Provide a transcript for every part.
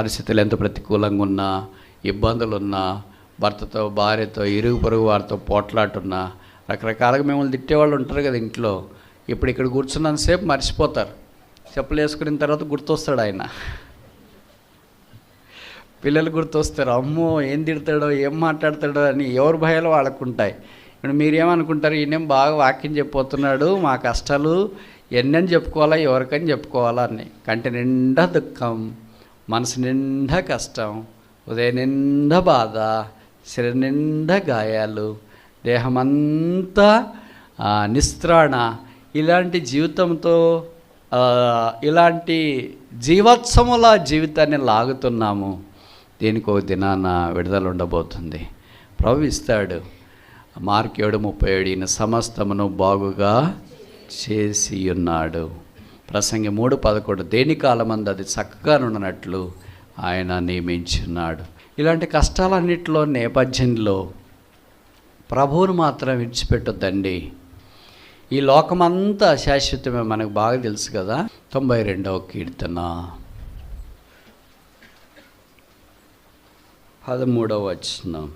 పరిస్థితులు ఎంత ప్రతికూలంగా ఉన్నా, ఇబ్బందులున్నా, భర్తతో భార్యతో ఇరుగు పొరుగు వారితో పోట్లాటున్నా, రకరకాలుగా మిమ్మల్ని తిట్టేవాళ్ళు ఉంటారు కదా ఇంట్లో. ఇప్పుడు ఇక్కడ కూర్చున్నంతసేపు మర్చిపోతారు. చెప్పులు వేసుకున్న తర్వాత గుర్తొస్తాడు ఆయన. పిల్లలు గుర్తొస్తారు. అమ్మో ఏం తిడతాడో ఏం మాట్లాడతాడో అని ఎవరి భయాలు వాళ్ళకు ఉంటాయి. ఇప్పుడు మీరేమనుకుంటారు, ఈయనేం బాగా వాక్యం చెప్పిపోతున్నాడు, మా కష్టాలు ఎన్నని చెప్పుకోవాలా, ఎవరికని చెప్పుకోవాలా అని. కంటి నిండా దుఃఖం, మనసు నిండా కష్టం, ఉదయం నిండా బాధ, శరీరం నిండా గాయాలు, దేహమంతా నిస్త్రాణ, ఇలాంటి జీవితంతో ఇలాంటి జీవోత్సముల జీవితాన్ని లాగుతున్నాము. దీనికి ఒక దినాన విడుదల ఉండబోతుంది. ప్రభు ఇస్తాడు. మార్కు 7:37 ఈయన సమస్తమును బాగుగా చేసి ఉన్నాడు. ప్రసంగి 3:11 దేని కాలమందు అది చక్కగా ఉండనట్లు ఆయన నియమించున్నాడు. ఇలాంటి కష్టాలన్నింటిలో నేపథ్యంలో ప్రభువును మాత్రం విడిచిపెట్టొద్దండి. ఈ లోకమంతా శాశ్వతమే, మనకు బాగా తెలుసు కదా. 92వ కీర్తన 13వ వచనం.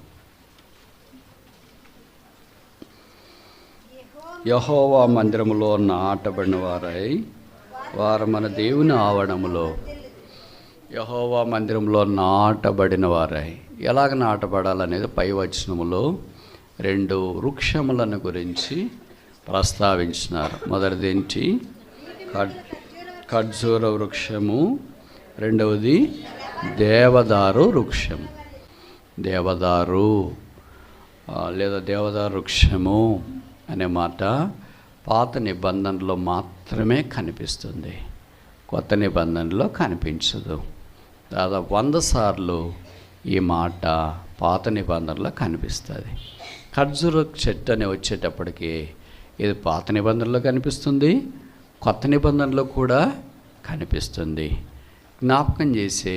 యెహోవా మందిరములో నాటబడిన వారై వారు మన దేవుని ఆవరణములో. యెహోవా మందిరంలో నాటబడిన వారై ఎలాగ నాటబడాలనేది పై వచనములో 2 వృక్షములను గురించి ప్రస్తావించినారు. మొదటిదేంటి? ఖర్జూర వృక్షము, రెండవది దేవదారు వృక్షము. దేవదారు లేదా దేవదారు వృక్షము అనే మాట పాత నిబంధనలో మాత్రమే కనిపిస్తుంది, కొత్త నిబంధనలో కనిపించదు. దాదాపు 100 సార్లు ఈ మాట పాత నిబంధనలో కనిపిస్తుంది. ఖర్జూర చెట్టు అని వచ్చేటప్పటికి ఇది పాత నిబంధనలో కనిపిస్తుంది, కొత్త నిబంధనలో కూడా కనిపిస్తుంది. జ్ఞాపకం చేసే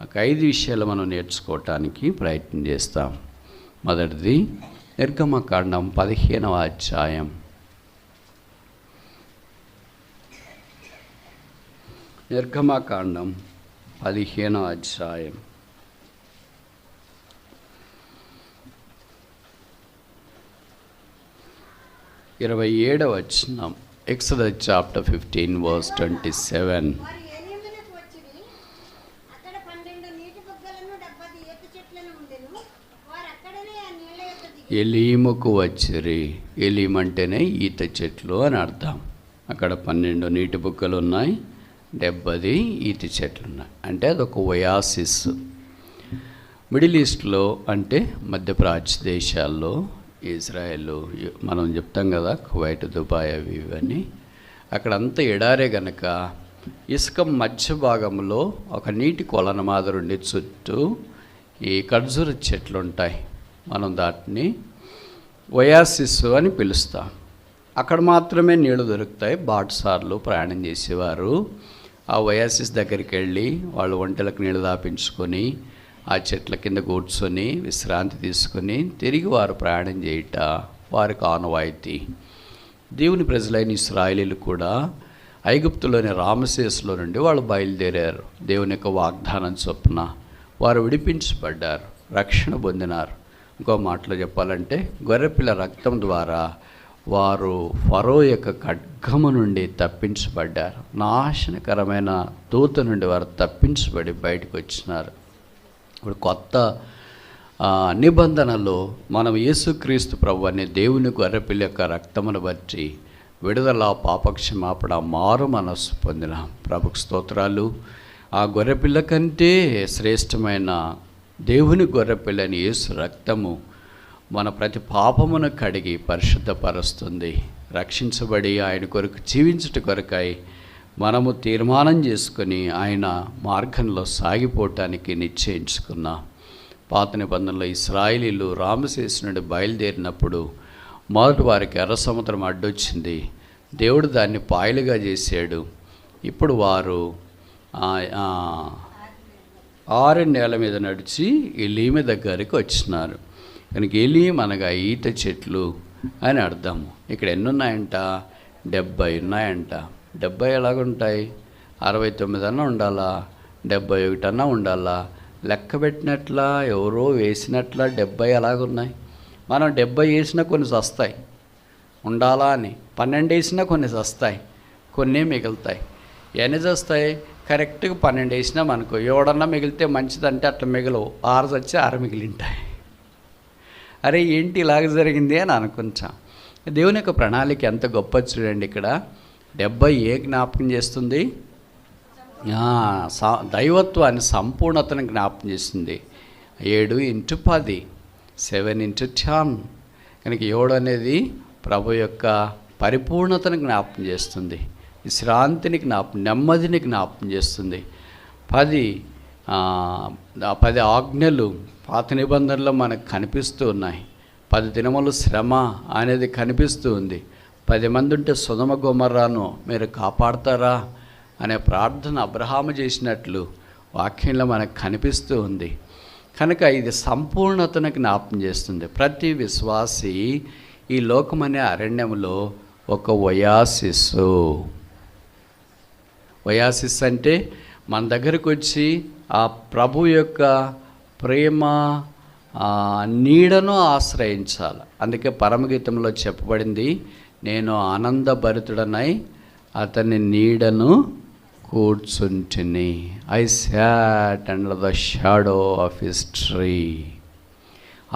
ఒక 5 విషయాలు మనం నేర్చుకోవటానికి ప్రయత్నం చేస్తాం. మొదటిది నిర్గమకాండం 15వ అధ్యాయం. నిర్గమకాండం 15వ అధ్యాయం 27వ వచనం. Exodus chapter 15 verse 27. ఎలీముకు వచ్చిరి. ఎలీం అంటేనే ఈత చెట్లు అని అర్థం. అక్కడ 12 నీటి బుగ్గలు ఉన్నాయి, 70 ఈత చెట్లు ఉన్నాయి. అంటే అదొక ఒయాసిస్. మిడిల్ ఈస్ట్లో అంటే మధ్యప్రాచ్య దేశాల్లో, ఇజ్రాయెల్, మనం చెప్తాం కదా కువైట్, దుబాయ్ అవి ఇవన్నీ, అక్కడంతా ఎడారే గనక ఇసుక మధ్య భాగంలో ఒక నీటి కొలను మాదిరి చుట్టూ ఈ ఖర్జూర చెట్లు ఉంటాయి. మనం దాటిని ఒయాసిస్ అని పిలుస్తాం. అక్కడ మాత్రమే నీళ్లు దొరుకుతాయి. బాటసార్లు ప్రయాణం చేసేవారు ఆ ఒయాసిస్ దగ్గరికి వెళ్ళి వాళ్ళు ఒంటెలకు నీళ్ళు దాపించుకొని ఆ చెట్ల కింద కూర్చొని విశ్రాంతి తీసుకొని తిరిగి వారు ప్రయాణం చేయట వారికి ఆనవాయితీ. దేవుని ప్రజలైన ఇశ్రాయేలీలు కూడా ఐగుప్తులోని రామసేసులో నుండి వాళ్ళు బయలుదేరారు. దేవుని యొక్క వాగ్దానం చొప్పున వారు విడిపించబడ్డారు, రక్షణ పొందినారు. ఇంకో మాటలో చెప్పాలంటే గొర్రెపిల్ల రక్తం ద్వారా వారు ఫరో యొక్క ఖడ్గము నుండి తప్పించబడ్డారు. నాశనకరమైన దూత నుండి వారు తప్పించబడి బయటకు వచ్చినారు. ఇప్పుడు కొత్త నిబంధనలో మనం యేసుక్రీస్తు ప్రభు అనే దేవుని గొర్రెపిల్ల యొక్క రక్తమును బట్టి విడుదల, పాపక్షమాపణ, మారు మనస్సు పొందిన ప్రభుకు స్తోత్రాలు. ఆ గొర్రెపిల్ల కంటే శ్రేష్టమైన దేవుని గొర్రెపిల్లని యేసు రక్తము మన ప్రతి పాపమును కడిగి పరిశుద్ధపరుస్తుంది. రక్షించబడి ఆయన కొరకు జీవించుట కొరకై మనము తీర్మానం చేసుకొని ఆయన మార్గంలో సాగిపోవటానికి నిశ్చయించుకున్నాం. పాత నిబంధనలో ఇశ్రాయేలీలు రామసేసు నుండి బయలుదేరినప్పుడు మొదటి వారికి ఎర్ర సముద్రం అడ్డొచ్చింది. దేవుడు దాన్ని పాయలుగా చేశాడు. ఇప్పుడు వారు 6 నేల మీద నడిచి ఎలీము దగ్గరికి వచ్చినారు. కనుక ఎలీం అనగా ఈత చెట్లు అని అర్థము. ఇక్కడ ఎన్ని ఉన్నాయంట? 70 ఉన్నాయంట. 70 ఎలాగుంటాయి? 69 అన్న ఉండాలా, 71 అన్నా ఉండాలా. లెక్క పెట్టినట్లా ఎవరో వేసినట్లా 70 అలాగున్నాయి. మనం 70 వేసినా కొన్ని వస్తాయి ఉండాలా అని, 12 వేసినా కొన్ని వస్తాయి, కొన్ని మిగులుతాయి. ఎన్ని వస్తాయి? కరెక్ట్గా 12 వేసినాం అనుకో, ఎవడన్నా మిగిలితే మంచిదంటే అట్లా మిగలవు, 6 వచ్చి 6 మిగిలింటాయి. అరే ఏంటి ఇలాగ జరిగింది అని అనుకుంటాం. దేవుని యొక్క ప్రణాళిక ఎంత గొప్ప చూడండి. ఇక్కడ 70 ఏ జ్ఞాపకం చేస్తుంది? దైవత్వాన్ని, సంపూర్ణతను జ్ఞాపకం చేస్తుంది. 7 × 10, 7 × 10. కనుక 7 అనేది ప్రభు యొక్క పరిపూర్ణతను జ్ఞాపకం చేస్తుంది, విశ్రాంతిని నెమ్మదిని జ్ఞాపకం చేస్తుంది. 10 ఆజ్ఞలు పాత నిబంధనలో మనకు కనిపిస్తూ ఉన్నాయి. 10 దినములు శ్రమ అనేది కనిపిస్తూ ఉంది. 10 మంది ఉంటే సొదొమ గొమొర్రాను మీరు కాపాడతారా అనే ప్రార్థన అబ్రహాము చేసినట్లు వాక్యంలో మనకు కనిపిస్తూ ఉంది. కనుక ఇది సంపూర్ణతను జ్ఞాపకం చేస్తుంది. ప్రతి విశ్వాసి ఈ లోకమనే అరణ్యంలో ఒక ఒయాసిస్ అంటే మన దగ్గరకు వచ్చి ఆ ప్రభు యొక్క ప్రేమ నీడను ఆశ్రయించాలి. అందుకే పరమగీతంలో చెప్పబడింది, నేను ఆనందభరితుడనై అతని నీడను కూర్చుంటిని. I sat under the shadow of his tree.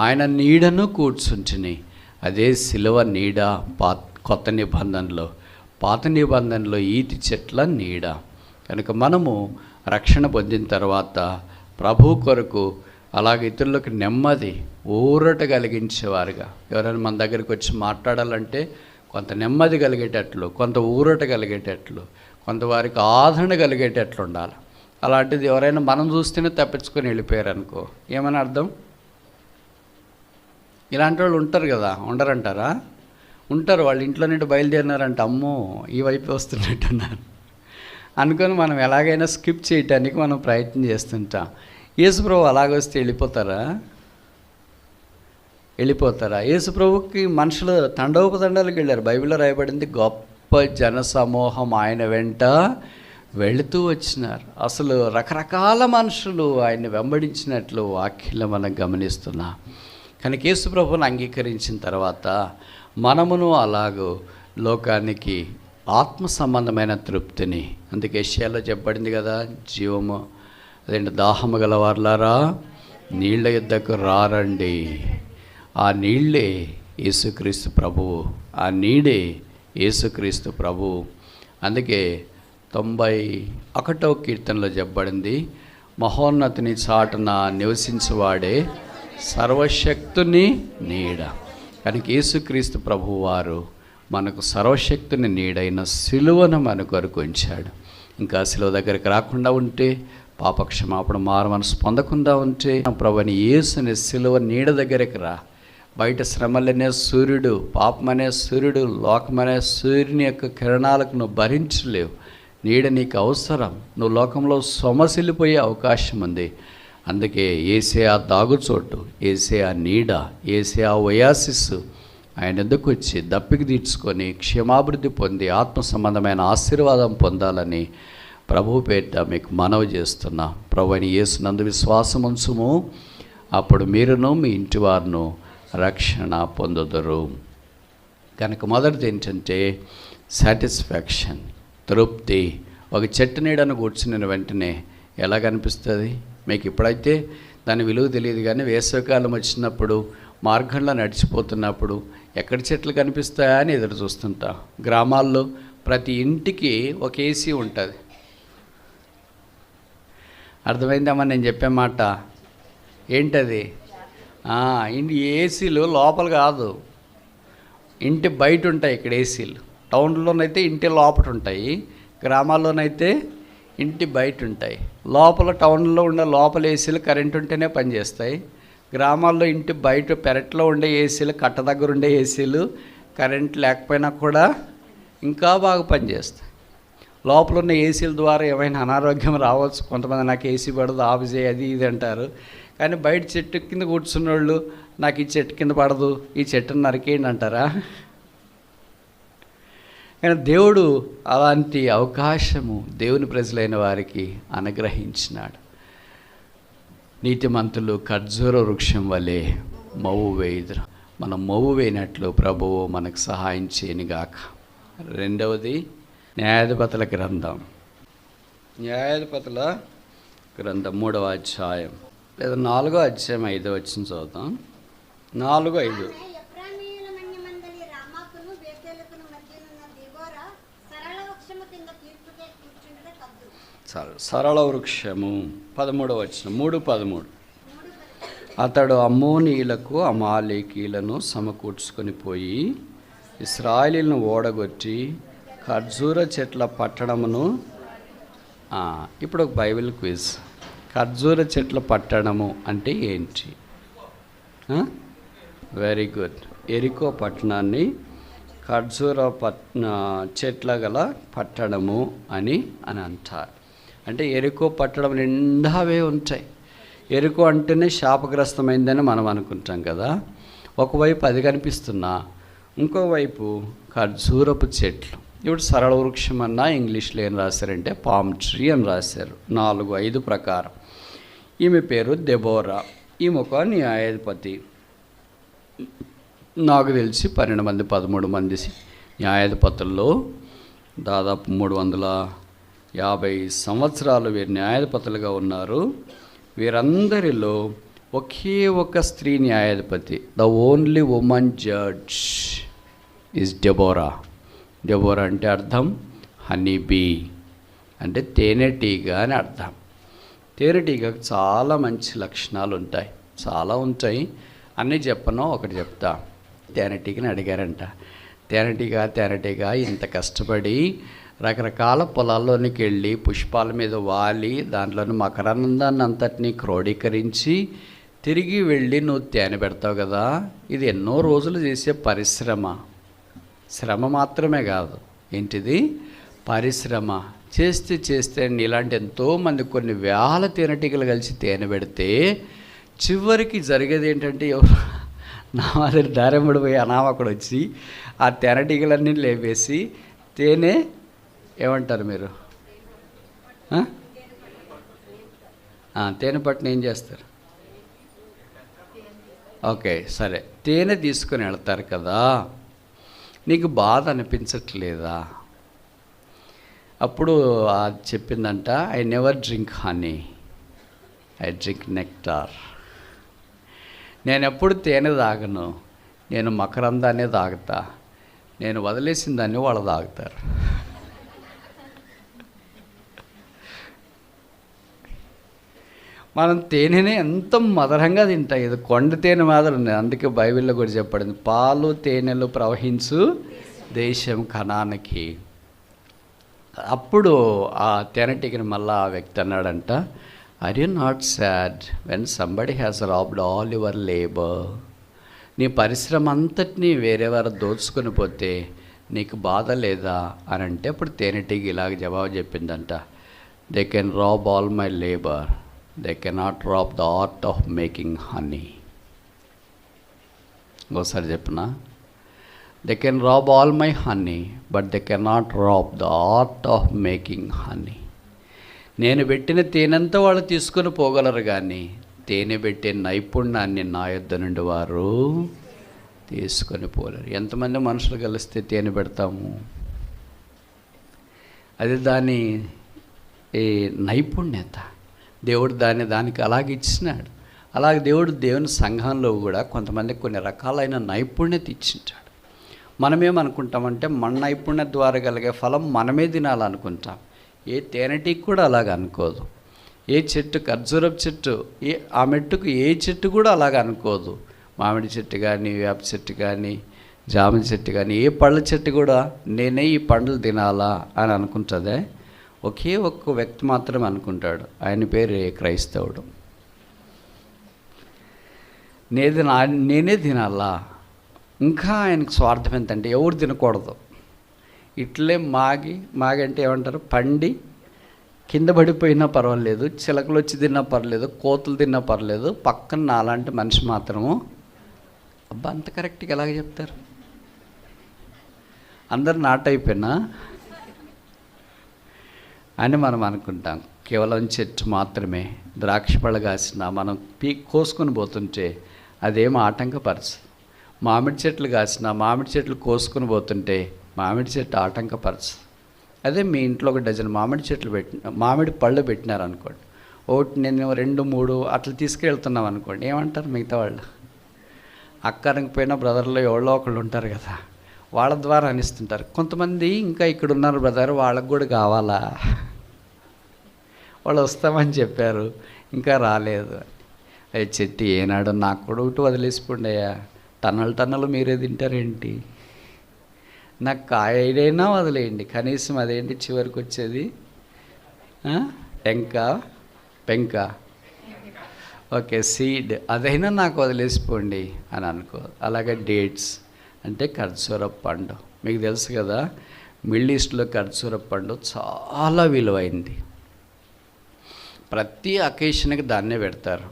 ఆయన నీడను కూర్చుంటిని. అదే సిలువ నీడ కొత్త నిబంధనలో. పాత నిబంధనలో ఈతి చెట్ల నీడ. కనుక మనము రక్షణ పొందిన తర్వాత ప్రభు కొరకు అలాగే ఇతరులకు నెమ్మది, ఊరట కలిగించేవారుగా, ఎవరైనా మన దగ్గరికి వచ్చి మాట్లాడాలంటే కొంత నెమ్మది కలిగేటట్లు, కొంత ఊరట కలిగేటట్లు, కొంత వారికి ఆదరణ కలిగేటట్లు ఉండాలి. అలాంటిది ఎవరైనా మనం చూస్తేనే తప్పించుకొని వెళ్ళిపోయారు అనుకో, ఏమని అర్థం? ఇలాంటి వాళ్ళు ఉంటారు కదా, ఉండరంటారా? ఉంటారు. వాళ్ళ ఇంట్లో నుండి బయలుదేరినారంట, అమ్మో ఈ వైపు వస్తున్నట్టున్నారు అనుకొని మనం ఎలాగైనా స్కిప్ చేయటానికి మనం ప్రయత్నం చేస్తుంటాం. యేసుప్రభు అలాగొస్తే వెళ్ళిపోతారా? యేసుప్రభుకి మనుషులు తండోపతండాలకు వెళ్ళారు. బైబిల్లో రాయబడింది, గొప్ప జన సమూహం ఆయన వెంట వెళుతూ వచ్చినారు. అసలు రకరకాల మనుషులు ఆయన్ని వెంబడించినట్లు వాక్యంలో మనం గమనిస్తున్నాం. కనుక యేసుప్రభుని అంగీకరించిన తర్వాత మనమును అలాగూ లోకానికి ఆత్మ సంబంధమైన తృప్తిని, అందుకే యెషయాలో చెప్పబడింది కదా, జీవము అదేంటి, దాహము గలవారులారా నీళ్ళ యుద్ధకు రారండి. ఆ నీళ్ళే యేసుక్రీస్తు ప్రభువు, ఆ నీడే యేసుక్రీస్తు ప్రభువు. అందుకే 91వ కీర్తనలో చెప్పబడింది, మహోన్నతిని చాటున నివసించువాడే సర్వశక్తుని నీడ. కనుక యేసుక్రీస్తు ప్రభువు వారు మనకు సర్వశక్తిని నీడైన సిలువను మన కొరకు ఉంచాడు. ఇంకా సిలువ దగ్గరికి రాకుండా ఉంటే, పాపక్షమాపణ మారు మనసు పొందకుండా ఉంటే, ప్రభుని యేసుని సిలువ నీడ దగ్గరికి రా. బయట శ్రమలనే సూర్యుడు, పాపమనే సూర్యుడు, లోకమనే సూర్యుని యొక్క కిరణాలకు నువ్వు భరించలేవు. నీడ నీకు అవసరం. నువ్వు లోకంలో సొమసిల్లిపోయే అవకాశం ఉంది. అందుకే యేసే ఆ దాగుచోటు, యేసే ఆ నీడ, యేసే ఆ ఒయాసిస్. ఆయన ఎందుకు వచ్చి దప్పికి తీర్చుకొని క్షేమాభివృద్ధి పొంది ఆత్మ సంబంధమైన ఆశీర్వాదం పొందాలని ప్రభు పేరిట మీకు మనవి చేస్తున్నా. ప్రభువైన యేసునందు విశ్వాసం ఉంచుము, అప్పుడు మీరును మీ ఇంటి వారును రక్షణ పొందుదురు. కనుక మొదటిది ఏంటంటే సాటిస్ఫాక్షన్, తృప్తి. ఒక చెట్టు నీడను కూర్చుని వెంటనే ఎలా కనిపిస్తుంది మీకు? ఇప్పుడైతే దాని విలువ తెలియదు, కానీ వేసవికాలం వచ్చినప్పుడు మార్గంలో నడిచిపోతున్నప్పుడు ఎక్కడ చెట్లు కనిపిస్తాయా అని ఎదురు చూస్తుంటా. గ్రామాల్లో ప్రతి ఇంటికి ఒక ఏసీ ఉంటుంది. అర్థమైందమ్మా నేను చెప్పే మాట? ఏంటది? ఇంటి ఏసీలు లోపల కాదు, ఇంటి బయట ఉంటాయి. ఇక్కడ ఏసీలు టౌన్లోనైతే ఇంటి లోపల ఉంటాయి, గ్రామాల్లోనైతే ఇంటి బయట ఉంటాయి. లోపల టౌన్లో ఉండే లోపల ఏసీలు కరెంట్ ఉంటేనే పనిచేస్తాయి. గ్రామాల్లో ఇంటి బయట పెరట్లో ఉండే ఏసీలు, కట్ట దగ్గర ఉండే ఏసీలు కరెంట్ లేకపోయినా కూడా ఇంకా బాగా పనిచేస్తాయి. లోపల ఉన్న ఏసీల ద్వారా ఏమైనా అనారోగ్యం రావచ్చు. కొంతమంది నాకు ఏసీ పడదు, ఆఫ్ చేయి, అది ఇది అంటారు. కానీ బయట చెట్టు కింద కూర్చున్న వాళ్ళు నాకు ఈ చెట్టు కింద పడదు, ఈ చెట్టును నరికేయండి అంటారా? కానీ దేవుడు అలాంటి అవకాశము దేవుని ప్రజలైన వారికి అనుగ్రహించినాడు. నీతిమంతులు ఖర్జూర వృక్షం వలె మవ్వు వేయుదురు. మనం మవ్వు వేయినట్లు ప్రభువు మనకు సహాయం చేయనుగాక. రెండవది న్యాయాధిపతుల గ్రంథం. న్యాయాధిపతుల గ్రంథం 3వ అధ్యాయం లేదా 4వ అధ్యాయం 5వ వచనం చదువుతాం. 4:5. సరళ వృక్షము 13వ వచనం 3:13. అతడు అమ్మోనీయులకు అమాలేకీలను సమకూర్చుకొని పోయి ఇశ్రాయేలును ఓడగొట్టి ఖర్జూర చెట్ల పట్టణమును. ఇప్పుడు ఒక బైబిల్ క్విజ్. ఖర్జూర చెట్ల పట్టణము అంటే ఏంటి? Very good. ఎరికో పట్టణాన్ని ఖర్జూర చెట్ల గల పట్టణము అని అంటారు. అంటే ఎరికో పట్టణం నిండా అవే ఉంటాయి. ఎరికో అంటేనే శాపగ్రస్తమైందని మనం అనుకుంటాం కదా. ఒకవైపు అది కనిపిస్తున్నా ఇంకోవైపు ఖర్జూరపు చెట్లు. ఇప్పుడు సరళ వృక్షం అన్నా ఇంగ్లీష్లో ఏం రాశారంటే పామ్ ట్రీ అని రాశారు 4:5 ప్రకారం. ఈమె పేరు దెబోరా. ఈమె ఒక న్యాయాధిపతి. నాకు తెలిసి 12 మంది 13 మంది న్యాయాధిపతుల్లో దాదాపు 350 సంవత్సరాలు వీరు న్యాయాధిపతులుగా ఉన్నారు. వీరందరిలో ఒకే ఒక స్త్రీ న్యాయాధిపతి. The only women judge is Deborah. Deborah అంటే అర్థం హనీ బీ, అంటే తేనెటీగ అని అర్థం. తేనెటీగకు చాలా మంచి లక్షణాలు ఉంటాయి, చాలా ఉంటాయి. అన్నీ చెప్పను, ఒకటి చెప్తా. తేనెటీగని అడిగారంట, తేనెటీగ ఇంత కష్టపడి రకరకాల పొలాల్లోనికి వెళ్ళి పుష్పాల మీద వాలి దాంట్లోని మకరానందాన్ని అంతటినీ క్రోడీకరించి తిరిగి వెళ్ళి నువ్వు తేనె పెడతావు కదా. ఇది ఎన్నో రోజులు చేసే పరిశ్రమ. శ్రమ మాత్రమే కాదు, ఏంటిది పరిశ్రమ. చేస్తే ఇలాంటి ఎంతోమంది కొన్ని వేల తేనెటీగలు కలిసి తేనె పెడితే చివరికి జరిగేది ఏంటంటే ఎవరు నా మాదిరి దారెమ్మడి పోయి అనామకుడు వచ్చి ఆ తేనెటీగలన్నీ లేపేసి తేనె ఏమంటారు మీరు? తేనె పట్టున ఏం చేస్తారు? ఓకే సరే, తేనె తీసుకొని వెళ్తారు కదా, నీకు బాధ అనిపించట్లేదా? అప్పుడు అది చెప్పిందంట, I never drink honey, I drink nectar. నేను ఎప్పుడు తేనె తాగను, నేను మకరందాన్నే తాగుతా. నేను వదిలేసిన దాన్ని వాళ్ళు తాగుతారు. మనం తేనెనే ఎంత మధురంగా తింటాం. ఇది కొండ తేనె మాదిరి ఉంది. అందుకే బైబిల్లో కూడా చెప్పబడింది, పాలు తేనెలు ప్రవహించు దేశం కనానికి. అప్పుడు ఆ తేనెటీగని మళ్ళీ ఆ వ్యక్తి అన్నాడంట, are you not sad when somebody has robbed all your labour? నీ పరిశ్రమ అంతటినీ వేరేవారు దోచుకొని పోతే నీకు బాధ లేదా అని అంటే, అప్పుడు తేనెటీగ ఇలాగ జవాబు చెప్పిందంట, they can rob all my labour, they cannot rob the art of making honey. ఒకసారి చెప్పనా, they can rob all my honey but they cannot rob the art of making honey. నేను పెట్టిన తేనెంతా వాళ్ళు తీసుకొని పోగలరు, కానీ తేనె పెట్టే నైపుణ్యాన్ని నా యొద్ద నుండి వారు తీసుకొని పోలేరు. ఎంతమంది మనుషులు కలిస్తే తేనె పెడతాము? అది దాని నైపుణ్యత. దేవుడు దానికి అలాగే ఇచ్చినాడు. అలాగే దేవుని సంఘంలో కూడా కొంతమందికి కొన్ని రకాలైన నైపుణ్యత ఇచ్చింటాడు. మనమేమనుకుంటామంటే మన నైపుణ్యత ద్వారా కలిగే ఫలం మనమే తినాలనుకుంటాం. ఏ తేనెటీకి కూడా అలాగ అనుకోదు. ఏ చెట్టు, ఖర్జూరపు చెట్టు, ఆ మెట్టుకు ఏ చెట్టు కూడా అలాగ అనుకోదు. మామిడి చెట్టు కానీ, వేప చెట్టు కానీ, జామ చెట్టు కానీ, ఏ పళ్ళ చెట్టు కూడా నేనే ఈ పండ్లు తినాలా అని అనుకుంటుందే. ఒకే ఒక్క వ్యక్తి మాత్రమే అనుకుంటాడు, ఆయన పేరు క్రైస్తవుడు. నేనే తినాలా. ఇంకా ఆయనకు స్వార్థం ఎంతంటే ఎవరు తినకూడదు. ఇట్లే మాగి అంటే ఏమంటారు, పండి కింద పడిపోయినా పర్వాలేదు, చిలకలు వచ్చి తిన్నా పర్లేదు, కోతులు తిన్నా పర్లేదు, పక్కన నాలాంటి మనిషి మాత్రము. అబ్బా, అంత కరెక్ట్గా ఎలాగ చెప్తారు? అందరు నాటైపోయినా అని మనం అనుకుంటాం. కేవలం చెట్టు మాత్రమే ద్రాక్ష పళ్ళు కాసిన మనం కోసుకొని పోతుంటే అదేం ఆటంకపరచదు. మామిడి చెట్లు కాసిన మామిడి చెట్లు కోసుకొని పోతుంటే మామిడి చెట్టు ఆటంకపరచదు. అదే మీ ఇంట్లో ఒక డజన్ మామిడి పళ్ళు పెట్టినారనుకోండి, ఒకటి నేను 2, 3 అట్లా తీసుకెళ్తున్నాం అనుకోండి, ఏమంటారు మిగతా వాళ్ళు? అక్కడికి బ్రదర్లో ఎవరో ఒకళ్ళు ఉంటారు కదా, వాళ్ళ ద్వారా అనిస్తుంటారు. కొంతమంది ఇంకా ఇక్కడ ఉన్నారు బ్రదర్, వాళ్ళకు కూడా కావాలా, వాళ్ళు వస్తామని చెప్పారు ఇంకా రాలేదు. అయ్యే చెట్టు ఏనాడు నాకు కూడా ఒకటి వదిలేసిపోండి అయ్యా, టన్నులు మీరే తింటారేంటి, నాకు కాయడైనా వదిలేయండి, కనీసం అదేంటి చివరికి వచ్చేది పెంక ఓకే సీడ్, అదైనా నాకు వదిలేసిపోండి అని అనుకో. అలాగే డేట్స్ అంటే ఖర్జూర పండు, మీకు తెలుసు కదా, మిడిల్ ఈస్ట్లో ఖర్జూర పండు చాలా విలువైంది. ప్రతి అకేషన్కి దాన్నే పెడతారు.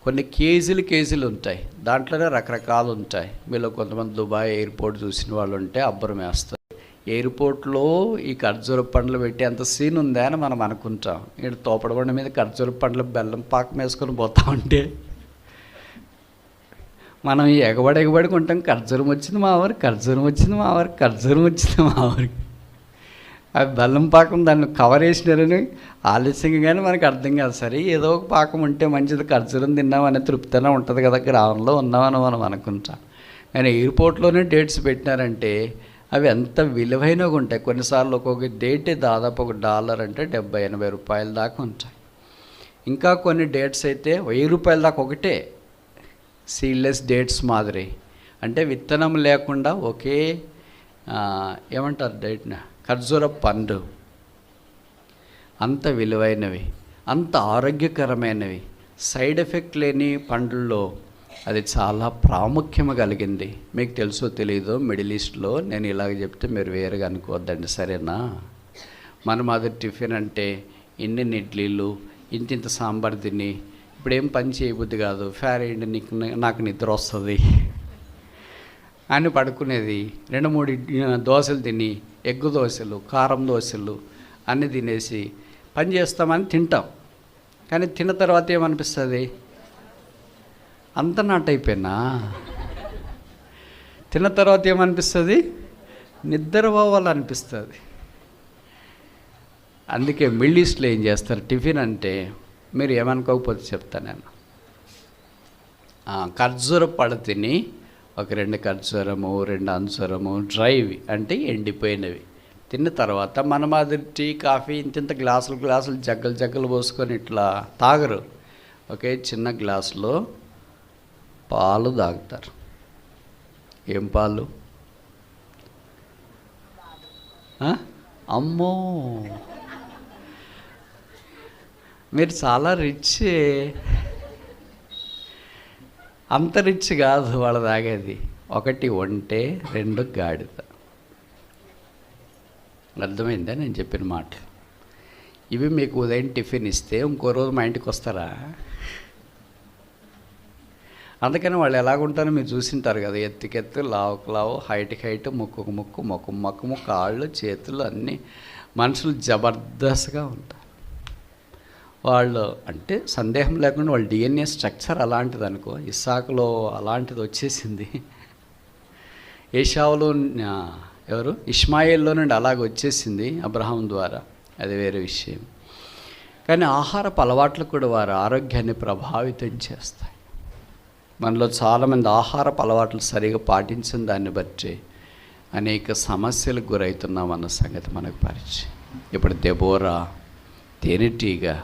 కొన్ని కేజీలు ఉంటాయి, దాంట్లోనే రకరకాలు ఉంటాయి. మీలో కొంతమంది దుబాయ్ ఎయిర్పోర్ట్ చూసిన వాళ్ళు ఉంటే అబ్బరం వేస్తారు. ఎయిర్పోర్ట్లో ఈ ఖర్జూర పండ్లు పెట్టి అంత సీన్ ఉందా అని మనం అనుకుంటాం. ఇక్కడ తోపడబండి మీద ఖర్జూర పండ్లు బెల్లం పాకం వేసుకొని పోతా ఉంటే మనం ఎగబడి కొంటాం. ఖర్జూరం వచ్చింది మా ఊరికి, అది బెల్లం పాకం దాన్ని కవర్ వేసినారని ఆలస్యంగా కానీ మనకు అర్థం కాదు. సరే ఏదో ఒక పాకం ఉంటే మంచిది, ఖర్జూరం తిన్నామనే తృప్తినే ఉంటుంది కదా, గ్రామంలో ఉన్నామని మనం అనుకుంటాం. కానీ ఎయిర్పోర్ట్లోనే డేట్స్ పెట్టినారంటే అవి ఎంత విలువైనవి ఉంటాయి. కొన్నిసార్లు ఒక్కొక్క డేట్ దాదాపు $1 అంటే $70-80 దాకా ఉంటాయి. ఇంకా కొన్ని డేట్స్ అయితే $1000 దాకా ఒకటే, సీడ్లెస్ డేట్స్ మాదిరి, అంటే విత్తనం లేకుండా ఒకే ఏమంటారు డేట్న ఖర్జూర పండు. అంత విలువైనవి, అంత ఆరోగ్యకరమైనవి, సైడ్ ఎఫెక్ట్ లేని పండ్లలో అది చాలా ప్రాముఖ్యం కలిగింది. మీకు తెలుసో తెలీదో, మిడిల్ ఈస్ట్లో నేను ఇలాగ చెప్తే మీరు వేరుగా అనుకోవద్దండి, సరేనా? మనం అది టిఫిన్ అంటే ఇన్ని ఇడ్లీలు ఇంత సాంబార్ తిని ఇప్పుడేం పని చేయబుద్ది కాదు, ఫ్యారేండి నాకు నిద్ర వస్తుంది అని పడుకునేది. 2-3 దోశలు తిని, ఎగ్గు దోశలు, కారం దోశలు అన్నీ తినేసి పని చేస్తామని తింటాం. కానీ తిన్న తర్వాత ఏమనిపిస్తుంది? అంత నాటైపోయినా తిన్న తర్వాత ఏమనిపిస్తుంది? నిద్ర పోవాలనిపిస్తుంది. అందుకే మిడిల్ ఈస్ట్లో ఏం చేస్తారు, టిఫిన్ అంటే మీరు ఏమనుకోకపోతే చెప్తాను నేను, ఖర్జూర పళ్ళు తిని ఒక 2 ఖర్జూరము 2 అంజూరము డ్రైవి అంటే ఎండిపోయినవి తిన్న తర్వాత మనం అది టీ కాఫీ ఇంత గ్లాసులు జగ్గలు పోసుకొని ఇట్లా తాగరు. ఒకే చిన్న గ్లాసులో పాలు తాగుతారు. ఏం పాలు? అమ్మో, మీరు చాలా రిచ్. అంత రిచ్ కాదు వాళ్ళు తాగేది. 1 ఒంటె 2 గాడిద. అర్థమైందా నేను చెప్పిన మాటలు? ఇవి మీకు ఉదయం టిఫిన్ ఇస్తే ఇంకో రోజు మా ఇంటికి వస్తారా? అందుకని వాళ్ళు ఎలాగుంటారో మీరు చూసింటారు కదా, ఎత్తుకెత్తు లావుకు లావు, హైట్కి హైట్, ముక్కుకు ముక్కు, మొక్కము, కాళ్ళు చేతులు అన్నీ మనుషులు జబర్దస్త్గా ఉంటారు. వాళ్ళు అంటే సందేహం లేకుండా వాళ్ళ DNA స్ట్రక్చర్ అలాంటిది అనుకో. ఇస్సాకులో అలాంటిది వచ్చేసింది, ఏషావులో ఎవరు ఇష్మాయేల్లో నుండి అలాగ వచ్చేసింది అబ్రహాం ద్వారా, అది వేరే విషయం. కానీ ఆహారపు అలవాట్లు కూడా వారి ఆరోగ్యాన్ని ప్రభావితం చేస్తాయి. మనలో చాలామంది ఆహారపు అలవాట్లు సరిగా పాటించిన దాన్ని బట్టి అనేక సమస్యలకు గురవుతున్నాం అన్న సంగతి మనకు పరిచయం. ఇప్పుడు దెబోరా తేనెటీగా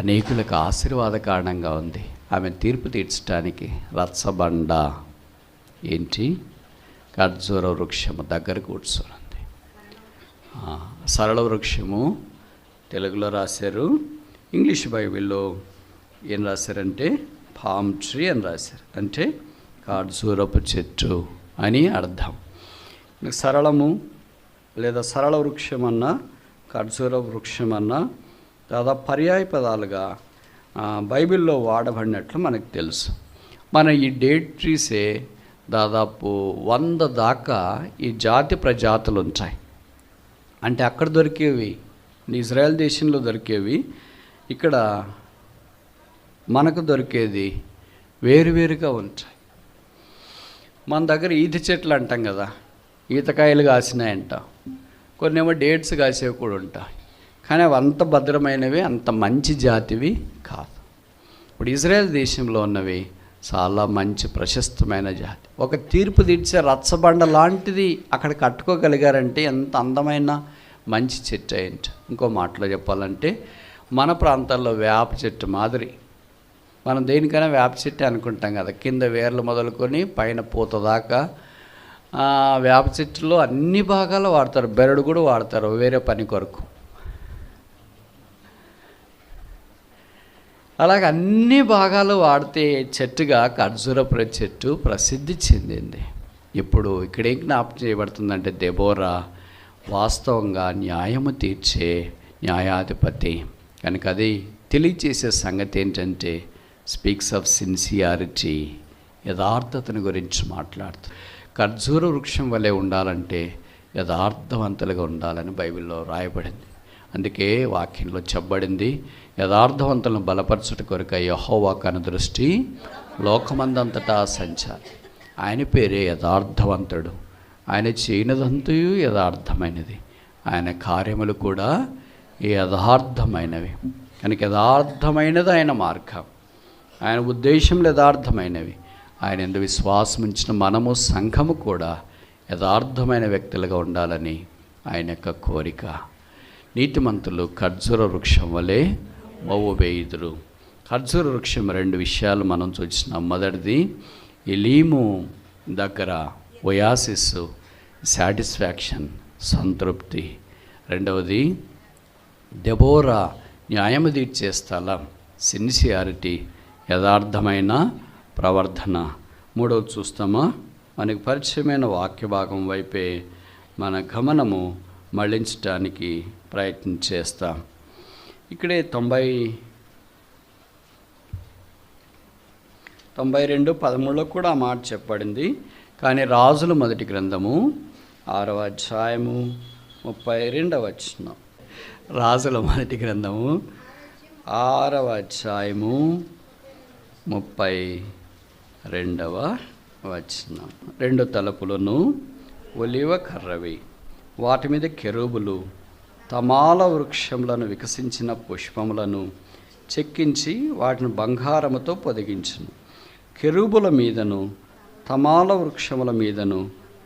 అనేకులకు ఆశీర్వాద కారణంగా ఉంది. ఆమె తీర్పు తీర్చడానికి రచ్చబండ ఏంటి ఖర్జూర వృక్షము దగ్గర కూర్చోనుంది. సరళ వృక్షము తెలుగులో రాశారు, ఇంగ్లీష్ బైబిల్లో ఏం రాశారంటే పామ్ ట్రీ అని రాశారు, అంటే ఖర్జూరపు చెట్టు అని అర్థం. సరళము లేదా సరళ వృక్షం అన్నా ఖర్జూర వృక్షం అన్నా దాదాపు పర్యాయ పదాలుగా బైబిల్లో వాడబడినట్లు మనకు తెలుసు. మన ఈ డేట్ ట్రీసే దాదాపు 100 దాకా ఈ జాతి ప్రజాతులు ఉంటాయి. అంటే అక్కడ దొరికేవి, ఇజ్రాయెల్ దేశంలో దొరికేవి, ఇక్కడ మనకు దొరికేది వేరువేరుగా ఉంటాయి. మన దగ్గర ఈత చెట్లు అంటాం కదా, ఈతకాయలు కాసినాయంట, కొన్నేమో డేట్స్ కాసేవి కూడా ఉంటాయి. కానీ అవి అంత భద్రమైనవి, అంత మంచి జాతివి కాదు. ఇప్పుడు ఇజ్రాయెల్ దేశంలో ఉన్నవి చాలా మంచి ప్రశస్తమైన జాతి. ఒక తీర్పు తీర్చే రచ్చబండ లాంటిది అక్కడ కట్టుకోగలిగారంటే ఎంత అందమైన మంచి చెట్టు ఏంటి. ఇంకో మాటలో చెప్పాలంటే మన ప్రాంతాల్లో వేప చెట్టు మాదిరి. మనం దేనికైనా వేప చెట్టు అనుకుంటాం కదా, కింద వేర్లు మొదలుకొని పైన పూత దాకా వేప చెట్టులో అన్ని భాగాలు వాడతారు. బెరడు కూడా వాడతారు వేరే పని కొరకు. అలాగే అన్ని భాగాలు వాడితే చెట్టుగా ఖర్జూరపు చెట్టు ప్రసిద్ధి చెందింది. ఇప్పుడు ఇక్కడ ఏం జ్ఞాపకం చేయబడుతుందంటే దెబోరా వాస్తవంగా న్యాయము తీర్చే న్యాయాధిపతి కనుక అది తెలియచేసే సంగతి ఏంటంటే స్పీక్స్ ఆఫ్ సిన్సియారిటీ, యథార్థతను గురించి మాట్లాడుతుంది. ఖర్జూర వృక్షం వలె ఉండాలంటే యథార్థవంతులుగా ఉండాలని బైబిల్లో రాయబడింది. అందుకే వాక్యంలో చెప్పబడింది, యథార్థవంతులను బలపరచుట కొరకై యెహోవా కనుదృష్టి లోకమందంతటా సంచారి. ఆయన పేరే యథార్థవంతుడు. ఆయన చేయనిదంతయు యథార్థమైనది, ఆయన కార్యములు కూడా యథార్థమైనవి. కనుక యథార్థమైనది ఆయన మార్గం, ఆయన ఉద్దేశంలో యథార్థమైనవి. ఆయన యందు విశ్వాసం ఉంచిన మనము సంఘము కూడా యథార్థమైన వ్యక్తులుగా ఉండాలని ఆయన యొక్క కోరిక. నీతిమంతులు ఖర్జూర వృక్షం వలె మవ్వువేయుదురు. ఖర్జూర వృక్షం 2 విషయాలు మనం చూసినాం. మొదటిది ఎలీము దగ్గర ఒయాసిస్, సాటిస్ఫాక్షన్, సంతృప్తి. రెండవది దెబోరా న్యాయము తీర్చే స్థలం, సిన్సియారిటీ, యథార్థమైన ప్రవర్ధన. మూడవది చూస్తామా, మనకి పరిచయమైన వాక్య భాగం వైపే మన గమనము మళ్లించడానికి ప్రయత్నం చేస్తాం. ఇక్కడే 92:13 కూడా ఆ మాట చెప్పబడింది. కానీ రాజుల మొదటి గ్రంథము 6వ అధ్యాయము 32వ వచనం. రాజుల మొదటి గ్రంథము 6వ అధ్యాయము 32వ వచనం. 2 తలుపులను ఒలీవ కర్రవి, వాటి మీద కెరూబులు తమాల వృక్షములను వికసించిన పుష్పములను చెక్కించి వాటిని బంగారముతో పొదిగించును. కెరూబుల మీదను తమాల వృక్షముల మీదను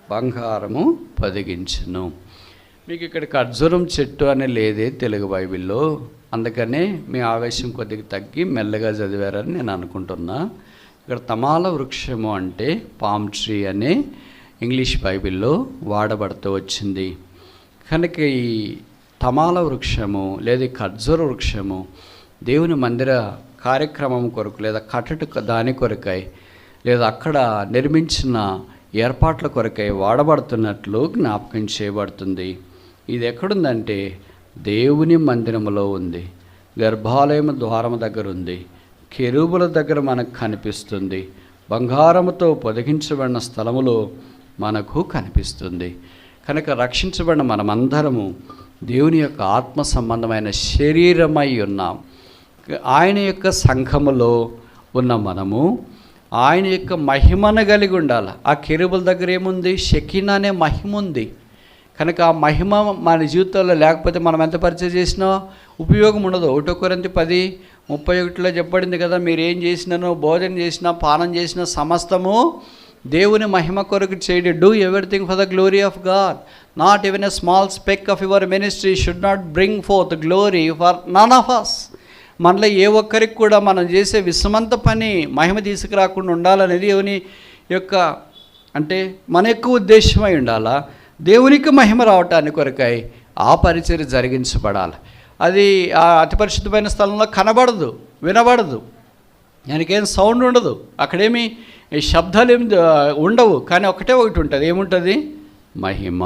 బంగారము పొదిగించును. మీకు ఇక్కడ ఖర్జూరం చెట్టు అని లేదే తెలుగు బైబిల్లో, అందుకనే మీ ఆవేశం కొద్దిగా తగ్గి మెల్లగా చదివారని నేను అనుకుంటున్నా. ఇక్కడ తమాల వృక్షము అంటే పామ్ ట్రీ అనే ఇంగ్లీష్ బైబిల్లో వాడబడుతూ వచ్చింది. కనుక ఈ తమాల వృక్షము లేదా ఖర్జూర వృక్షము దేవుని మందిర కార్యక్రమం కొరకు లేదా కట్టట దాని కొరకై లేదా అక్కడ నిర్మించిన ఏర్పాట్ల కొరకై వాడబడుతున్నట్లు జ్ఞాపకం చేయబడుతుంది. ఇది ఎక్కడుందంటే దేవుని మందిరములో ఉంది, గర్భాలయం ద్వారము దగ్గర ఉంది, కెరూబుల దగ్గర మనకు కనిపిస్తుంది, బంగారముతో పొదిగించబడిన స్థలములో మనకు కనిపిస్తుంది. కనుక రక్షించబడిన మనమందరము దేవుని యొక్క ఆత్మ సంబంధమైన శరీరమై ఉన్నాం. ఆయన యొక్క సంఘములో ఉన్న మనము ఆయన యొక్క మహిమను కలిగి ఉండాలి. ఆ కెరూబుల దగ్గర ఏముంది? షెకీనా అనే మహిమ ఉంది. కనుక ఆ మహిమ మన జీవితంలో లేకపోతే మనం ఎంత పరిచయం చేసినా ఉపయోగం ఉండదు. 1 కొరింథీ 10:31 చెప్పబడింది కదా, మీరు ఏం చేసినానో, భోజనం చేసినా, పానం చేసినా సమస్తము దేవుని మహిమ కొరకు చేయండి. Do everything for the glory of God. Not even a small speck of your ministry should not bring forth glory for none of us. మనలో ఏ ఒక్కరికి కూడా మనం చేసే విశ్వమంత పని మహిమ తీసుకురాకుండా ఉండాలనేది దేవుని యొక్క అంటే మన యొక్క ఉద్దేశమై ఉండాలా. దేవునికి మహిమ రావటానికి కొరకై ఆ పరిచర్య జరిగించబడాలి. అది ఆ అతి పరిశుద్ధమైన స్థలంలో కనబడదు, వినబడదు, దానికేం సౌండ్ ఉండదు, అక్కడేమి శబ్దాలు ఏమి ఉండవు. కానీ ఒకటే ఒకటి ఉంటుంది. ఏముంటుంది? మహిమ.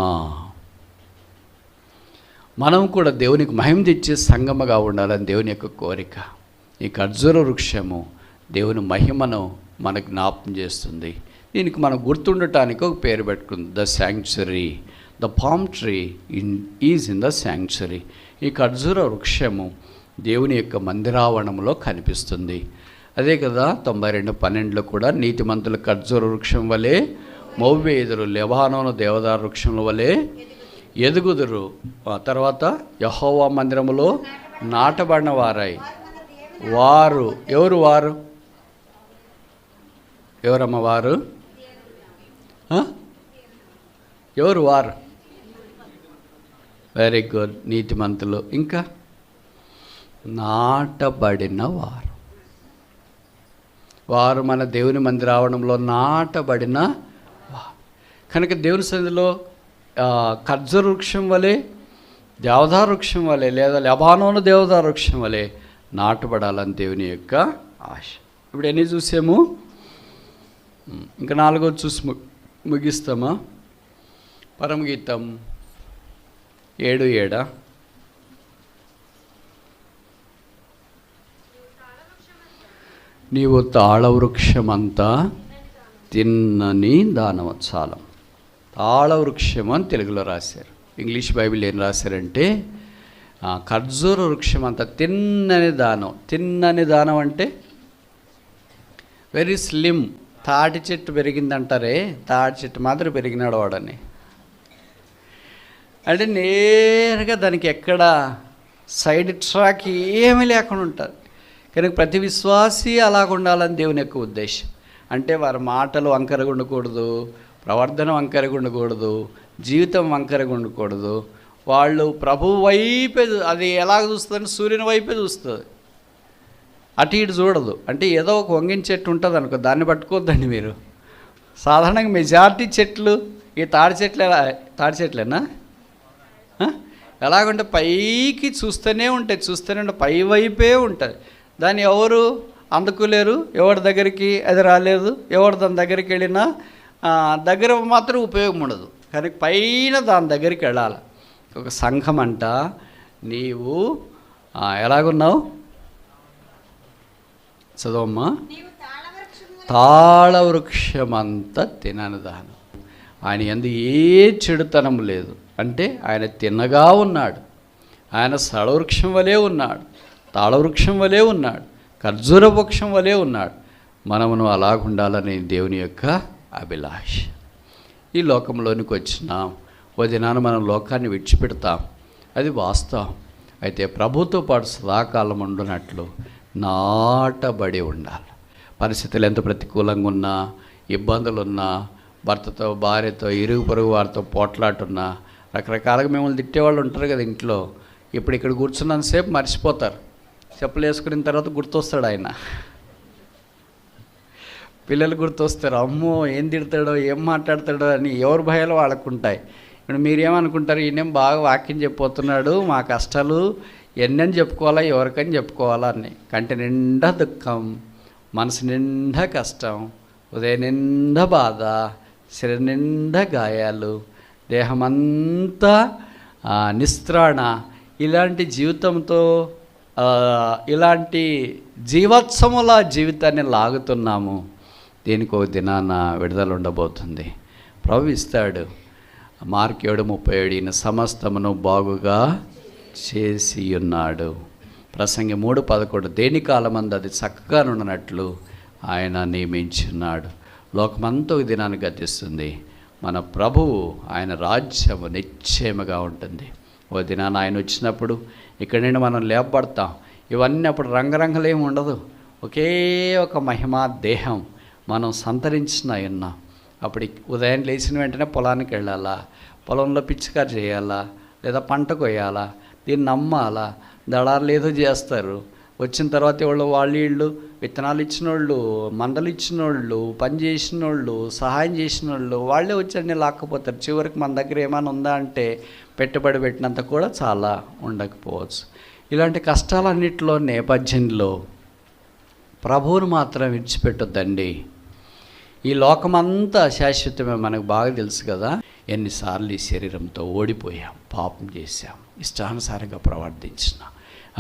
మనం కూడా దేవునికి మహిమ తెచ్చే సంగమగా ఉండాలని దేవుని యొక్క కోరిక. ఈ ఖర్జూర వృక్షము దేవుని మహిమను మనకు జ్ఞాపకం చేస్తుంది, దీనికి మనం గుర్తుండటానికి ఒక పేరు పెట్టుకుంది, the sanctuary. The palm tree is in the sanctuary. ఈ ఖర్జూర వృక్షము దేవుని యొక్క మందిరావరణంలో కనిపిస్తుంది. అదే కదా 92:12 కూడా, నీతిమంతుల ఖర్జూర వృక్షం వలె మోవేదురు, లెబానోను దేవదారు వృక్షముల వలె ఎదుగుదురు. ఆ తర్వాత యెహోవా మందిరములో నాటబడిన వారై వారు. ఎవరు వారు? ఎవరమ్మ వారు? ఎవరు వారు? వెరీ గుడ్, నీతిమంతులు. ఇంకా నాటబడిన వారు. వారు మన దేవుని మందిరావరణంలో నాటబడిన వారు. కనుక దేవుని సన్నిధిలో ఖర్జూర వృక్షం వలె, దేవదారు వృక్షం వలె, లేదా లెబానోను దేవదారు వృక్షం వలె నాటబడాలని దేవుని యొక్క ఆశ. ఇప్పుడు ఎన్ని చూసాము? ఇంకా 4 చూసి ముగిస్తామా? పరమగీతం 7:7. నీవు తాళవృక్షమంతా తిన్నని దానవత్సాలం. తాళవృక్షం అని తెలుగులో రాశారు. ఇంగ్లీష్ బైబిల్ ఏం రాశారంటే ఖర్జూర వృక్షం అంతా తిన్నని దానం. తిన్నని దానం అంటే వెరీ స్లిమ్. తాటి చెట్టు పెరిగిందంటారే, తాటి చెట్టు మాత్రం పెరిగినాడు వాడని. అంటే నేరుగా దానికి ఎక్కడ సైడ్ ట్రాక్ ఏమీ లేకుండా ఉంటుంది. కనుక ప్రతి విశ్వాసి అలాగ ఉండాలని దేవుని యొక్క ఉద్దేశం. అంటే వారి మాటలు వంకరగా ఉండకూడదు, ప్రవర్తన వంకరగా ఉండకూడదు, జీవితం వంకరగా ఉండకూడదు. వాళ్ళు ప్రభు వైపే, అది ఎలాగ చూస్తుందని సూర్యుని వైపే చూస్తుంది, అటు ఇటు చూడదు. అంటే ఏదో ఒక వంగిన చెట్టు ఉంటుంది అనుకో, దాన్ని పట్టుకోవద్దండి మీరు. సాధారణంగా మెజారిటీ చెట్లు ఈ తాడి చెట్లేనా ఎలాగంటే పైకి చూస్తూనే ఉంటాయి, పై వైపే ఉంటుంది. దాన్ని ఎవరు అందుకోలేరు, ఎవరి దగ్గరికి అది రాలేదు, ఎవరు దాని దగ్గరికి వెళ్ళినా దగ్గర మాత్రం ఉపయోగం ఉండదు. కానీ పైన దాని దగ్గరికి వెళ్ళాలి. ఒక సంఘం అంట, నీవు ఎలాగున్నావు? చదవమ్మా. తాళవృక్షమంతా తినని దానం. ఆయన యందు ఏ చెడుతనం లేదు. అంటే ఆయన తిన్నగా ఉన్నాడు, ఆయన సళవృక్షం వలె ఉన్నాడు, తాళవృక్షం వలె ఉన్నాడు, ఖర్జూర వృక్షం వలె ఉన్నాడు. మనమును అలాగుండాలని దేవుని యొక్క అభిలాష. ఈ లోకంలోనికి వచ్చినాం, ఓ దినాన మనం లోకాన్ని విడిచిపెడతాం, అది వాస్తవం. అయితే ప్రభుతో పాటు సదాకాలం ఉండునట్లు నాటబడి ఉండాలి. పరిస్థితులు ఎంత ప్రతికూలంగా ఉన్నా, ఇబ్బందులున్నా, భర్తతో భార్యతో ఇరుగు పొరుగు వారితో పోట్లాటున్నా, రకరకాలుగా మిమ్మల్ని తిట్టేవాళ్ళు ఉంటారు కదా ఇంట్లో. ఇప్పుడు ఇక్కడ కూర్చున్నంతసేపు మర్చిపోతారు, చెప్పులు వేసుకున్న తర్వాత గుర్తొస్తాడు ఆయన. పిల్లలు గుర్తొస్తారు, అమ్మో ఏం తిడతాడో ఏం మాట్లాడతాడో అని ఎవరి భయాలు వాళ్ళకు ఉంటాయి. ఇప్పుడు మీరేమనుకుంటారు, ఈయనేం బాగా వాక్యం చెప్పిపోతున్నాడు, మా కష్టాలు ఎన్నని చెప్పుకోవాలా, ఎవరికని చెప్పుకోవాలా అని. కంటి నిండా దుఃఖం, మనసు నిండా కష్టం, ఉదయం నిండా బాధ, శరీరం నిండా గాయాలు, దేహమంతా నిస్త్రాణ. ఇలాంటి జీవితంతో ఇలాంటి జీవోత్సముల జీవితాన్ని లాగుతున్నాము. దీనికి ఒక దినాన విడుదల ఉండబోతుంది. ప్రభు ఇస్తాడు. మార్కు 7:37 ఈయన సమస్తమును బాగుగా చేసి ఉన్నాడు. ప్రసంగి 3:11 దేని కాలమందు అది చక్కగా ఉండనట్లు ఆయన నియమించున్నాడు. లోకమంతా ఒక దినాన్ని గతిస్తుంది. మన ప్రభువు ఆయన రాజ్యము నిశ్చయముగా ఉంటుంది. ఓ దినాన ఆయన వచ్చినప్పుడు ఇక్కడి నుండి మనం లేపబడతాం. ఇవన్నీ అప్పుడు రంగరంగులేమి ఉండదు, ఒకే ఒక మహిమా దేహం మనం సంతరించిన ఉన్నాం. అప్పుడు ఉదయం లేచిన వెంటనే పొలానికి వెళ్ళాలా, పొలంలో పిచ్చికారు చేయాలా, లేదా పంట కొయ్యాలా, దీన్ని నమ్మాలా. దళారులు ఏదో చేస్తారు, వచ్చిన తర్వాత వాళ్ళు విత్తనాలు ఇచ్చిన వాళ్ళు, మందలు ఇచ్చిన వాళ్ళు, పని చేసిన వాళ్ళు, సహాయం చేసిన వాళ్ళు వాళ్ళే వచ్చి లాక్కపోతారు. చివరికి మన దగ్గర ఏమైనా ఉందా అంటే పెట్టుబడి పెట్టినంత కూడా చాలా ఉండకపోవచ్చు. ఇలాంటి కష్టాలన్నింటిలో నేపథ్యంలో ప్రభువును మాత్రం విడిచిపెట్టొద్దండి. ఈ లోకమంతా శాశ్వతమే, మనకు బాగా తెలుసు కదా. ఎన్నిసార్లు ఈ శరీరంతో ఓడిపోయాం, పాపం చేశాం, ఇష్టానుసారంగా ప్రవర్తించిన,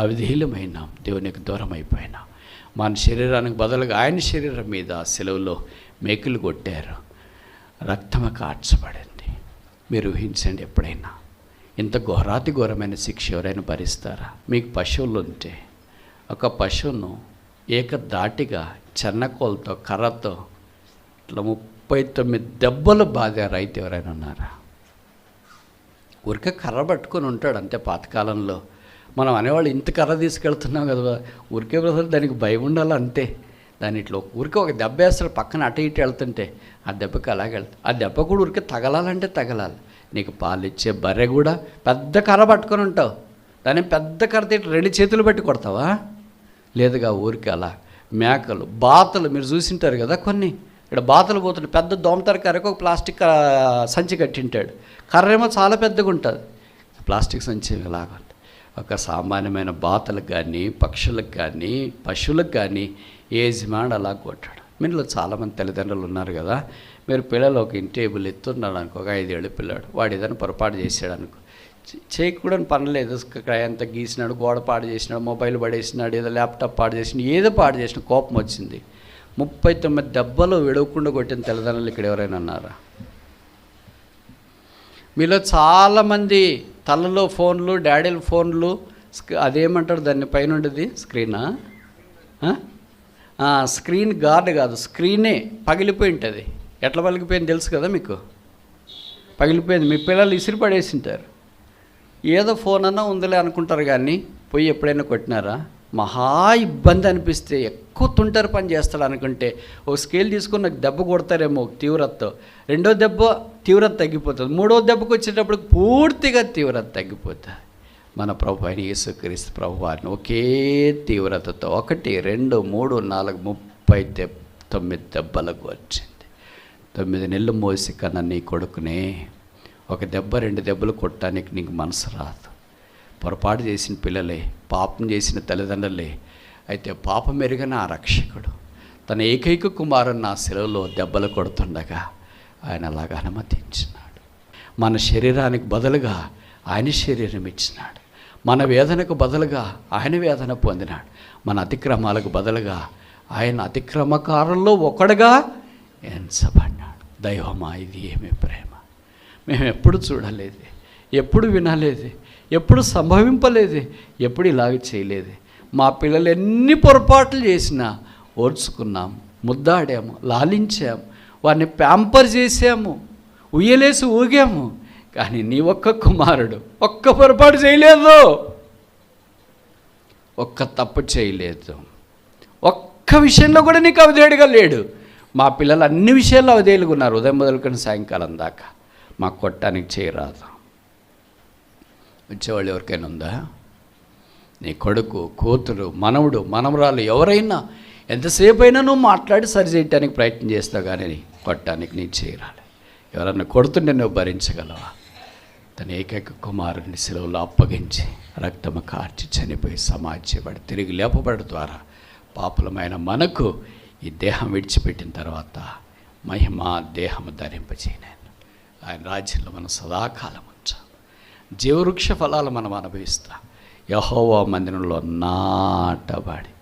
అవిధేయులమైనాం, దేవునికి దూరం అయిపోయినాం. మన శరీరానికి బదులుగా ఆయన శరీరం మీద సెలవులో మేకులు కొట్టారు, రక్తము కార్చబడింది. మీరు ఊహించండి, ఎప్పుడైనా ఇంత ఘోరాతి ఘోరమైన శిక్ష ఎవరైనా భరిస్తారా? మీకు పశువులు ఉంటే ఒక పశువును ఏకధాటిగా చెన్నకోలతో కర్రతో ఇట్లా 39 దెబ్బలు బాధే రైతు ఎవరైనా ఉన్నారా? ఊరికే కర్ర పట్టుకొని ఉంటాడు అంతే. పాతకాలంలో మనం అనేవాళ్ళు ఇంత కర్ర తీసుకెళ్తున్నాం కదా, ఊరికే బ్రదర్ దానికి భయం ఉండాలి అంతే. దాని ఇట్లా ఊరికే ఒక దెబ్బ వేస్తాడు, పక్కన అటు ఇటు వెళ్తుంటే ఆ దెబ్బకి అలాగే వెళ్తాడు. ఆ దెబ్బ కూడా ఊరికే తగలాలంటే తగలాలి. నీకు పాలు ఇచ్చే బర్రె కూడా పెద్ద కర్ర పట్టుకొని ఉంటావు, దాన్ని పెద్ద కర్ర తిట్టి 2 చేతులు పెట్టి కొడతావా? లేదుగా ఊరికి అలా. మేకలు, బాతలు మీరు చూసింటారు కదా, కొన్ని ఇక్కడ బాతలు పోతుంటే పెద్ద దోమతర కర్రకు ఒక ప్లాస్టిక్ సంచి కట్టింటాడు. కర్ర ఏమో చాలా పెద్దగా ఉంటుంది, ప్లాస్టిక్ సంచి లాగా. ఒక సామాన్యమైన బాతలకు కానీ, పక్షులకు కానీ, పశువులకు కానీ యజమానుడు అలా కొట్టాడు. మీలో చాలామంది తల్లిదండ్రులు ఉన్నారు కదా, మీరు పిల్లలు ఒక ఇంటి టేబుల్ ఎత్తున్నాడు అనుకో, ఒక 5 ఏళ్ళ పిల్లాడు, వాడు ఏదైనా పొరపాటు చేసాడు అనుకో, చేయకూడని పనులేదు, అంత గీసినాడు, గోడ పాడు చేసినాడు, మొబైల్ పడేసినాడు, ఏదో ల్యాప్టాప్ పాడు చేసినాడు, ఏదో పాడు చేసిన కోపం వచ్చింది, 39 దెబ్బలు విడవకుండా కొట్టిన తల్లిదండ్రులు ఇక్కడ ఎవరైనా ఉన్నారా? మీలో చాలామంది తలలో ఫోన్లు, డాడీల ఫోన్లు, అదేమంటారు దాన్ని పైన ఉండేది స్క్రీనా? స్క్రీన్ గార్డ్ కాదు, స్క్రీనే పగిలిపోయి ఉంటుంది. ఎట్లా పగిలిపోయింది తెలుసు కదా మీకు? పగిలిపోయింది. మీ పిల్లలు ఇసిరి పడేసింటారు. ఏదో ఫోన్ అన్నా ఉందిలే అనుకుంటారు, కానీ పోయి ఎప్పుడైనా కొట్టినారా? మహా ఇబ్బంది అనిపిస్తే ఎక్కువ తుంటారు పని చేస్తాడు అనుకుంటే ఒక స్కేల్ తీసుకొని నాకు దెబ్బ కొడతారేమో తీవ్రతతో, 2వ దెబ్బ తీవ్రత తగ్గిపోతుంది, 3వ దెబ్బకు వచ్చేటప్పుడు పూర్తిగా తీవ్రత తగ్గిపోతుంది. మన ప్రభు అయిన యేసుక్రీస్తు ప్రభు వారిని ఒకే తీవ్రతతో 1, 2, 3, 4, 39 దెబ్బలకు వచ్చింది. 9 నెలలు మోసి కన్నా నీ కొడుకునే ఒక దెబ్బ 2 దెబ్బలు కొట్టడానికి నీకు మనసు రాదు. పొరపాటు చేసిన పిల్లలే, పాపం చేసిన తల్లిదండ్రులే. అయితే పాపం ఎరిగిన ఆ రక్షకుడు తన ఏకైక కుమారుని నా శిలువలో దెబ్బలు కొడుతుండగా ఆయన అలాగా అనుమతించినాడు. మన శరీరానికి బదులుగా ఆయన శరీరం ఇచ్చినాడు, మన వేదనకు బదులుగా ఆయన వేదన పొందినాడు, మన అతిక్రమాలకు బదులుగా ఆయన అతిక్రమకారుల్లో ఒకడుగా ఎంచబడినాడు. దైవమా, ఇది ఏమి ప్రేమ! మేము ఎప్పుడు చూడలేదు, ఎప్పుడు వినలేదు, ఎప్పుడు సంభవింపలేదు, ఎప్పుడు ఇలాగ చేయలేదు. మా పిల్లలు ఎన్ని పొరపాట్లు చేసినా ఓర్చుకున్నాము, ముద్దాడాము, లాలించాము, వారిని ప్యాంపర్ చేసాము, ఉయ్యలేసి ఊగాము. కానీ నీ ఒక్క కుమారుడు ఒక్క పొరపాటు చేయలేదు, ఒక్క తప్పు చేయలేదు, ఒక్క విషయంలో కూడా నీకు అవధేయుడిగా లేడు. మా పిల్లలు అన్ని విషయాల్లో అవధేయులుగా ఉన్నారు, ఉదయం మొదలుకొని సాయంకాలం దాకా. మాకు కొట్టడానికి చేయరాదు. వచ్చేవాళ్ళు ఎవరికైనా ఉందా? నీ కొడుకు, కూతురు, మనవడు, మనవరాలు ఎవరైనా ఎంతసేపు అయినా నువ్వు మాట్లాడి సరి చేయడానికి ప్రయత్నం చేస్తావు, కానీ కొట్టడానికి నీ చేయరాలి. ఎవరన్నా కొడుతుంటే నువ్వు భరించగలవా? తన ఏకైక కుమారుని శిలువలో అప్పగించి రక్తము కార్చి చనిపోయి సమాధించబడి తిరిగి లేపబడి ద్వారా పాపులమైన మనకు ఈ దేహం విడిచిపెట్టిన తర్వాత మహిమా దేహము ధరింపచేయను. ఆయన రాజ్యంలో మనం సదాకాలం ఉంచాం. జీవవృక్ష ఫలాలు మనం అనుభవిస్తాం. యెహోవా మందిరంలో నాటబడి,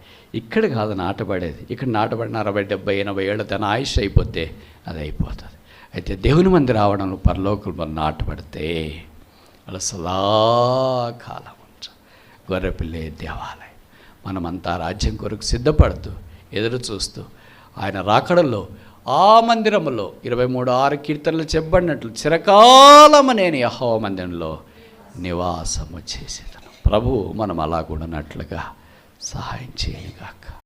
ఇక్కడ కాదు నాటబడేది, ఇక్కడ నాటబడిన 60, 70, 80 ఏళ్ళ తన ఆయుష్ అయిపోతే అది అయిపోతుంది. అయితే దేవుని మందిరం రావడంలో పరలోకంలో నాటబడితే అలా సదాకాలం ఉంచాం. గొర్రెపిల్లే దేవాలయం. మనమంతా రాజ్యం కొరకు సిద్ధపడుతూ ఎదురు చూస్తూ ఆయన రాకడలో ఆ మందిరములో 23:6 కీర్తనలు చెప్పబడినట్లు చిరకాలము నేను యెహోవా మందిరంలో నివాసము చేసేదను. ప్రభువు మనం అలా కూడా ఉన్నట్లుగా సహాయం చేయగాక.